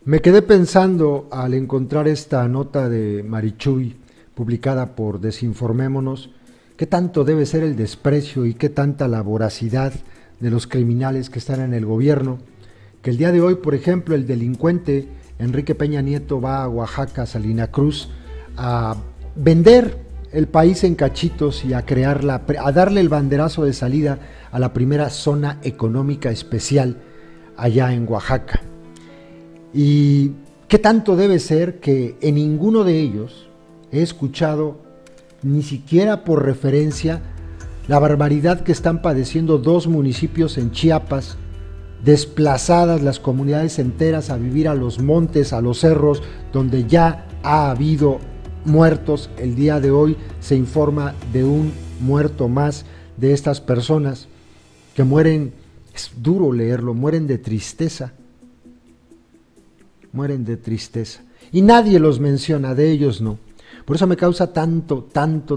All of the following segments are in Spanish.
Me quedé pensando al encontrar esta nota de Marichuy publicada por Desinformémonos, qué tanto debe ser el desprecio y qué tanta la voracidad de los criminales que están en el gobierno, que el día de hoy, por ejemplo, el delincuente Enrique Peña Nieto va a Oaxaca, Salina Cruz, a vender el país en cachitos y a darle el banderazo de salida a la primera zona económica especial allá en Oaxaca. Y qué tanto debe ser que en ninguno de ellos he escuchado ni siquiera por referencia la barbaridad que están padeciendo dos municipios en Chiapas, desplazadas las comunidades enteras a vivir a los montes, a los cerros, donde ya ha habido muertos. El día de hoy se informa de un muerto más de estas personas que mueren, es duro leerlo, mueren de tristeza. Mueren de tristeza. Y nadie los menciona, de ellos no. Por eso me causa tanto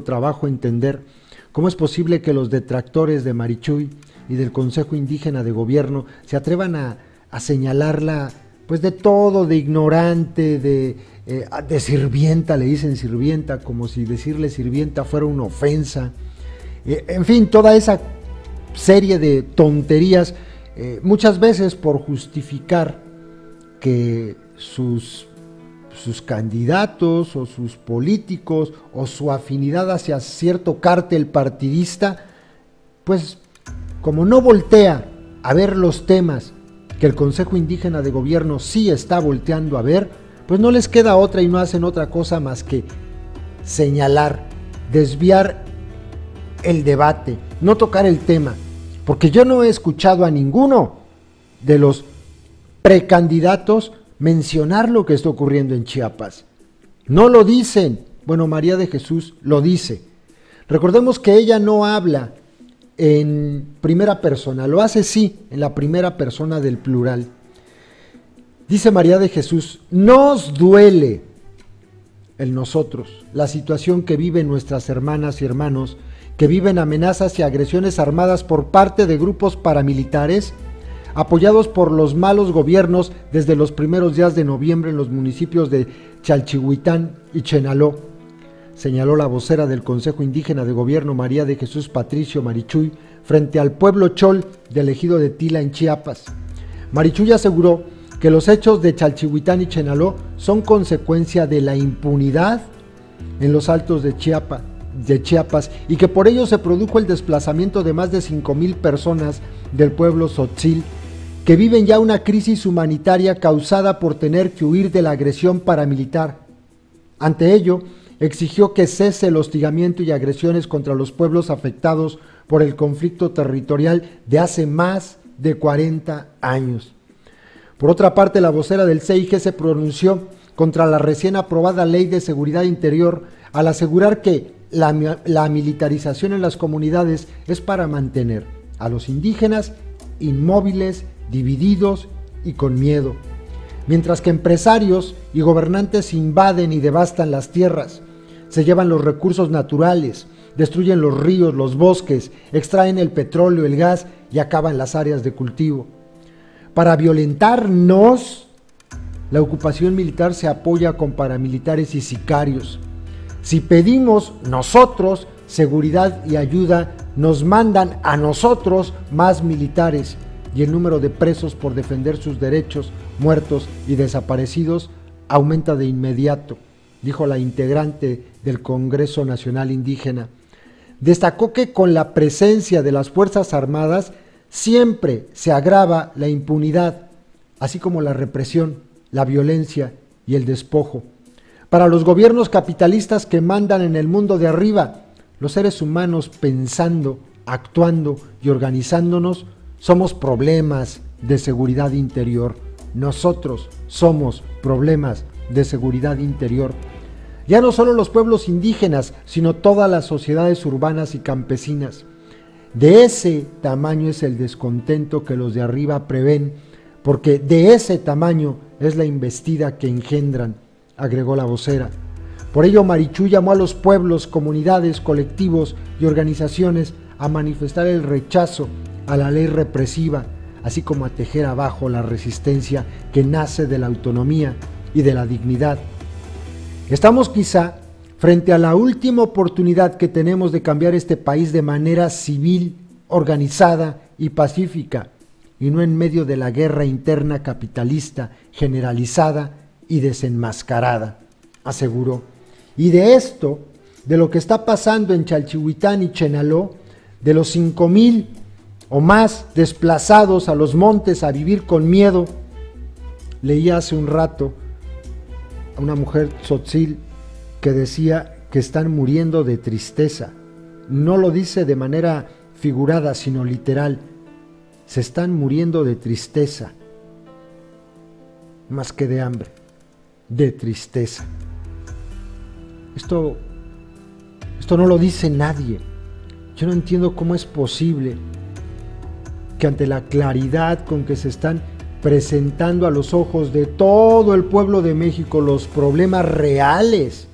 trabajo entender cómo es posible que los detractores de Marichuy y del Consejo Indígena de Gobierno se atrevan a señalarla pues de todo, de ignorante, de sirvienta, le dicen sirvienta, como si decirle sirvienta fuera una ofensa. En fin, toda esa serie de tonterías, muchas veces por justificar que sus candidatos o sus políticos o su afinidad hacia cierto cártel partidista, pues como no voltea a ver los temas que el Consejo Indígena de Gobierno sí está volteando a ver, pues no les queda otra y no hacen otra cosa más que señalar, desviar el debate, no tocar el tema, porque yo no he escuchado a ninguno de los precandidatos mencionar lo que está ocurriendo en Chiapas. No lo dicen. Bueno, María de Jesús lo dice. Recordemos que ella no habla en primera persona, lo hace sí en la primera persona del plural. Dice María de Jesús: nos duele el nosotros, la situación que viven nuestras hermanas y hermanos, que viven amenazas y agresiones armadas por parte de grupos paramilitares apoyados por los malos gobiernos desde los primeros días de noviembre en los municipios de Chalchihuitán y Chenaló, señaló la vocera del Consejo Indígena de Gobierno, María de Jesús Patricio Marichuy, frente al pueblo Chol del ejido de Tila en Chiapas. Marichuy aseguró que los hechos de Chalchihuitán y Chenaló son consecuencia de la impunidad en los altos de Chiapas y que por ello se produjo el desplazamiento de más de 5,000 personas del pueblo Tzotzil, que viven ya una crisis humanitaria causada por tener que huir de la agresión paramilitar. Ante ello, exigió que cese el hostigamiento y agresiones contra los pueblos afectados por el conflicto territorial de hace más de 40 años. Por otra parte, la vocera del CIG se pronunció contra la recién aprobada Ley de Seguridad Interior al asegurar que la militarización en las comunidades es para mantener a los indígenas inmóviles, divididos y con miedo, mientras que empresarios y gobernantes invaden y devastan las tierras, se llevan los recursos naturales, destruyen los ríos, los bosques, extraen el petróleo, el gas y acaban las áreas de cultivo. Para violentarnos, la ocupación militar se apoya con paramilitares y sicarios. Si pedimos nosotros seguridad y ayuda, nos mandan a nosotros más militares y el número de presos por defender sus derechos, muertos y desaparecidos, aumenta de inmediato, dijo la integrante del Congreso Nacional Indígena. Destacó que con la presencia de las Fuerzas Armadas siempre se agrava la impunidad, así como la represión, la violencia y el despojo. Para los gobiernos capitalistas que mandan en el mundo de arriba, los seres humanos pensando, actuando y organizándonos, somos problemas de seguridad interior. Nosotros somos problemas de seguridad interior. Ya no solo los pueblos indígenas, sino todas las sociedades urbanas y campesinas. De ese tamaño es el descontento que los de arriba prevén, porque de ese tamaño es la embestida que engendran, agregó la vocera. Por ello, Marichuy llamó a los pueblos, comunidades, colectivos y organizaciones a manifestar el rechazo a la ley represiva, así como a tejer abajo la resistencia que nace de la autonomía y de la dignidad. Estamos quizá frente a la última oportunidad que tenemos de cambiar este país de manera civil, organizada y pacífica, y no en medio de la guerra interna capitalista, generalizada y desenmascarada, aseguró. Y de esto, de lo que está pasando en Chalchihuitán y Chenaló, de los 5,000 o más desplazados a los montes a vivir con miedo, leí hace un rato a una mujer tzotzil que decía que están muriendo de tristeza. No lo dice de manera figurada, sino literal. Se están muriendo de tristeza, más que de hambre, de tristeza. Esto no lo dice nadie. Yo no entiendo cómo es posible que ante la claridad con que se están presentando a los ojos de todo el pueblo de México los problemas reales,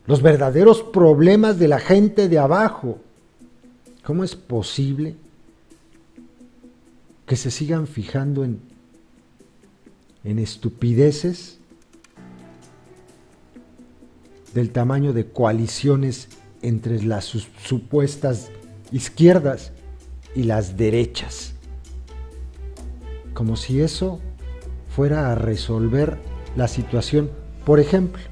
los verdaderos problemas de la gente de abajo, ¿cómo es posible que se sigan fijando en estupideces del tamaño de coaliciones entre las supuestas izquierdas y las derechas? Como si eso fuera a resolver la situación, por ejemplo,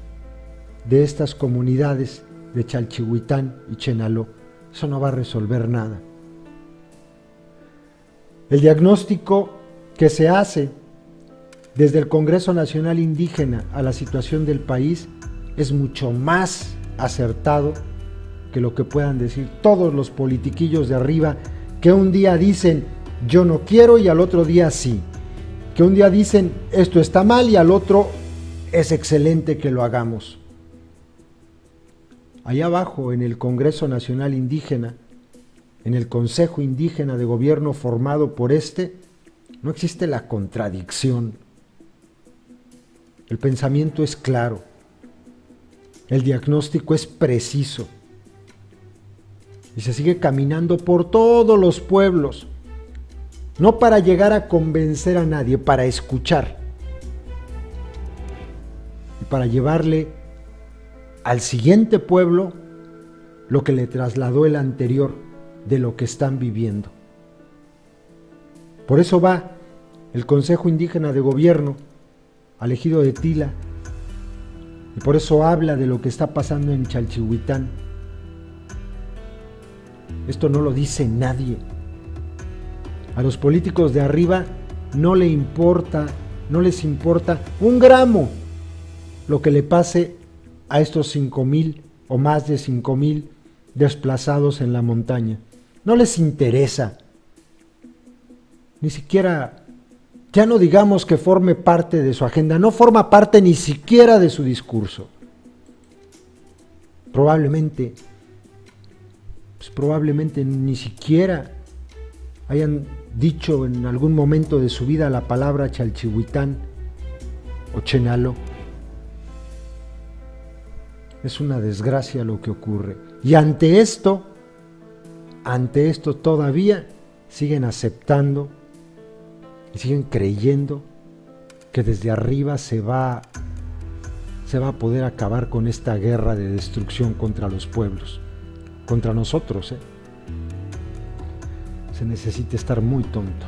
de estas comunidades de Chalchihuitán y Chenaló. Eso no va a resolver nada. El diagnóstico que se hace desde el Congreso Nacional Indígena a la situación del país es mucho más acertado que lo que puedan decir todos los politiquillos de arriba, que un día dicen yo no quiero y al otro día sí, que un día dicen esto está mal y al otro es excelente que lo hagamos. Allá abajo en el Congreso Nacional Indígena, en el Consejo Indígena de Gobierno formado por no existe la contradicción. El pensamiento es claro, el diagnóstico es preciso y se sigue caminando por todos los pueblos, no para llegar a convencer a nadie, para escuchar y para llevarle al siguiente pueblo lo que le trasladó el anterior de lo que están viviendo. Por eso va el Consejo Indígena de Gobierno al ejido de Tila, y por eso habla de lo que está pasando en Chalchihuitán. Esto no lo dice nadie. A los políticos de arriba no les importa un gramo lo que le pase a estos 5,000 o más de 5,000 desplazados en la montaña. No les interesa. Ni siquiera, ya no digamos que forme parte de su agenda, no forma parte ni siquiera de su discurso. Probablemente ni siquiera hayan dicho en algún momento de su vida la palabra Chalchihuitán o Chenaló. Es una desgracia lo que ocurre. Y ante esto todavía siguen aceptando y siguen creyendo que desde arriba se va a poder acabar con esta guerra de destrucción contra los pueblos, contra nosotros. Se necesita estar muy tonto.